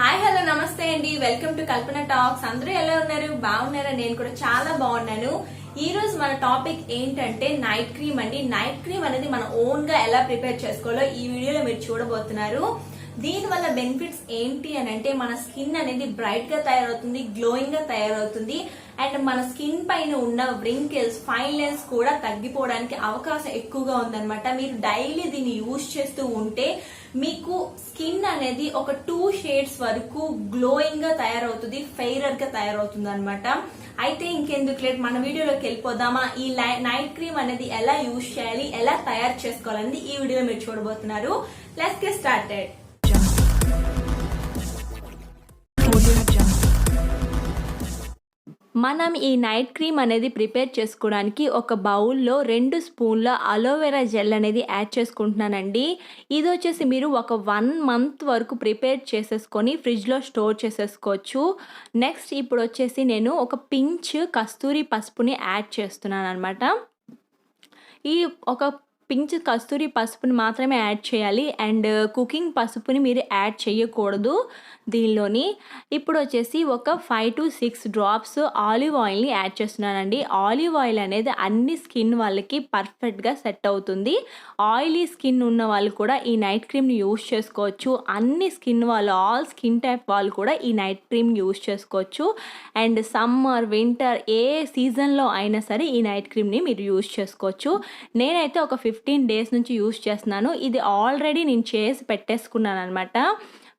Hi hello నమస్తే అండి, welcome to Kalpana talks. అందరూ ఎలా ఉన్నారు? బాగున్నారా? నేను కూడా చాలా బాగున్నాను. ఈ రోజు మన టాపిక్ ఏంటంటే నైట్ క్రీమ్ అండి. నైట్ క్రీమ్ అనేది మన ఓన్ గా ఎలా ప్రిపేర్ చేసుకోవాలో ఈ వీడియోలో మీరు చూడబోతున్నారు. దీని వల్ల బెనిఫిట్స్ ఏంటి అని అంటే మన స్కిన్ అనేది బ్రైట్ గా తయారవుతుంది, గ్లోయింగ్ గా తయారవుతుంది. అండ్ మన స్కిన్ పైన ఉన్న వ్రింకిల్స్, ఫైన్ లైన్స్ కూడా తగ్గిపోవడానికి అవకాశం ఎక్కువగా ఉందన్నమాట. మీరు డైలీ దీన్ని యూజ్ చేస్తూ ఉంటే మీకు స్కిన్ అనేది ఒక 2 షేడ్స్ వరకు గ్లోయింగ్ గా తయారవుతుంది, ఫెయిరర్ గా తయారవుతుంది అనమాట. అయితే ఇంకెందుకు లేట్, మన వీడియోలోకి వెళ్ళిపోదామా? ఈ నైట్ క్రీమ్ అనేది ఎలా యూజ్ చేయాలి, ఎలా తయారు చేసుకోవాలని ఈ వీడియోలో మీరు చూడబోతున్నారు. Let's get started. మనం ఈ నైట్ క్రీమ్ అనేది ప్రిపేర్ చేసుకోవడానికి ఒక బౌల్లో 2 స్పూన్ల అలోవెరా జెల్ అనేది యాడ్ చేసుకుంటున్నానండి. ఇది వచ్చేసి మీరు ఒక 1 మంత్ వరకు ప్రిపేర్ చేసేసుకొని ఫ్రిడ్జ్లో స్టోర్ చేసేసుకోవచ్చు. నెక్స్ట్ ఇప్పుడు వచ్చేసి నేను ఒక పించ్ కస్తూరి పసుపుని యాడ్ చేస్తున్నాను అనమాట. ఈ ఒక పించ్ కస్తూరి పసుపుని మాత్రమే యాడ్ చేయాలి, అండ్ కుకింగ్ పసుపుని మీరు యాడ్ చేయకూడదు దీనిలోని. ఇప్పుడు వచ్చేసి ఒక 5 to 6 డ్రాప్స్ ఆలివ్ ఆయిల్ని యాడ్ చేస్తున్నానండి. ఆలివ్ ఆయిల్ అనేది అన్ని స్కిన్ వాళ్ళకి పర్ఫెక్ట్గా సెట్ అవుతుంది. ఆయిలీ స్కిన్ ఉన్న వాళ్ళు కూడా ఈ నైట్ క్రీమ్ని యూజ్ చేసుకోవచ్చు. అన్ని స్కిన్ వాళ్ళు, ఆల్ స్కిన్ టైప్ వాళ్ళు కూడా ఈ నైట్ క్రీమ్ని యూజ్ చేసుకోవచ్చు. అండ్ సమ్మర్, వింటర్ ఏ సీజన్లో అయినా సరే ఈ నైట్ క్రీమ్ని మీరు యూజ్ చేసుకోవచ్చు. నేనైతే ఒక 15 డేస్ నుంచి యూజ్ చేస్తున్నాను. ఇది ఆల్రెడీ నేను చేసి పెట్టేసుకున్నాను అనమాట.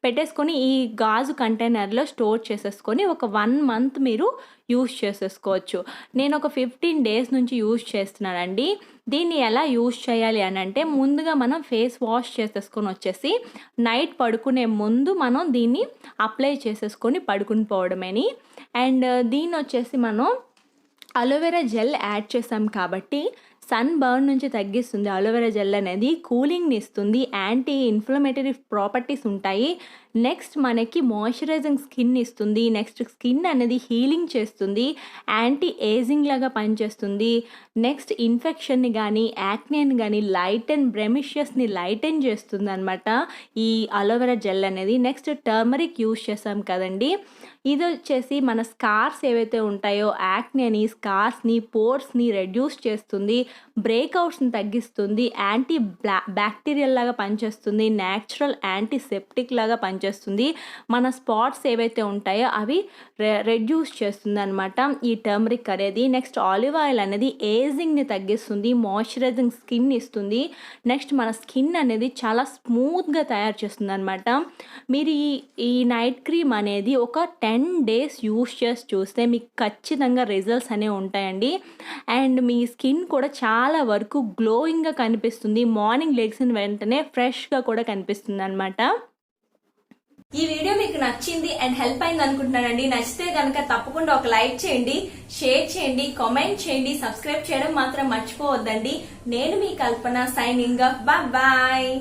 పెట్టేసుకొని ఈ గాజు కంటైనర్లో స్టోర్ చేసేసుకొని ఒక 1 మంత్ మీరు యూజ్ చేసేసుకోవచ్చు. నేను ఒక 15 డేస్ నుంచి యూజ్ చేస్తున్నానండి. దీన్ని ఎలా యూజ్ చేయాలి అని అంటే, ముందుగా మనం ఫేస్ వాష్ చేసేసుకొని వచ్చేసి నైట్ పడుకునే ముందు మనం దీన్ని అప్లై చేసేసుకొని పడుకుని పోవడమేని. అండ్ దీన్ని వచ్చేసి మనం అలోవెరా జెల్ యాడ్ చేసాం కాబట్టి సన్ బర్న్ నుంచి తగ్గిస్తుంది. అలోవెరా జెల్ అనేది కూలింగ్ని ఇస్తుంది, యాంటీ ఇన్ఫ్లమేటరీ ప్రాపర్టీస్ ఉంటాయి. నెక్స్ట్ మనకి మాయిశ్చరైజింగ్ స్కిన్ ఇస్తుంది. నెక్స్ట్ స్కిన్ అనేది హీలింగ్ చేస్తుంది, యాంటీ ఏజింగ్ లాగా పనిచేస్తుంది. నెక్స్ట్ ఇన్ఫెక్షన్ని కానీ, యాక్నేని కానీ, బ్రెమిషెస్ని లైటెన్ చేస్తుంది అనమాట ఈ అలోవెరా జెల్ అనేది. నెక్స్ట్ టర్మరిక్ యూజ్ చేసాం కదండి, ఇది వచ్చేసి మన స్కార్స్ ఏవైతే ఉంటాయో యాక్నేని, స్కార్స్ని, పోర్స్ని రెడ్యూస్ చేస్తుంది, బ్రేక్అవుట్స్ని తగ్గిస్తుంది, బ్యాక్టీరియల్ లాగా పనిచేస్తుంది, న్యాచురల్ యాంటీసెప్టిక్ లాగా పనిచేస్తుంది. మన స్పాట్స్ ఏవైతే ఉంటాయో అవి రెడ్యూస్ చేస్తుంది అనమాట ఈ టర్మరిక్ అనేది. నెక్స్ట్ ఆలివ్ ఆయిల్ అనేది ఏజింగ్ని తగ్గిస్తుంది, మాయిశ్చరైజింగ్ స్కిన్ ఇస్తుంది. నెక్స్ట్ మన స్కిన్ అనేది చాలా స్మూత్గా తయారు చేస్తుంది అనమాట. మీరు ఈ నైట్ క్రీమ్ అనేది ఒక 10 డేస్ యూస్ చేసి చూస్తే మీకు ఖచ్చితంగా రిజల్ట్స్ అనేవి ఉంటాయండి. అండ్ మీ స్కిన్ కూడా చాలా వరకు గ్లోయింగ్గా కనిపిస్తుంది. మార్నింగ్ లెగ్సిన వెంటనే ఫ్రెష్గా కూడా కనిపిస్తుంది అనమాట. ఈ వీడియో మీకు నచ్చింది అండ్ హెల్ప్ అయింది అనుకుంటున్నానండి. నచ్చితే కనుక తప్పకుండా ఒక లైక్ చేయండి, షేర్ చేయండి, కామెంట్ చేయండి, సబ్స్క్రైబ్ చేయడం మాత్రం మర్చిపోవద్దండి. నేను మీ కల్పన, సైనింగ్ ఆఫ్. బాయ్.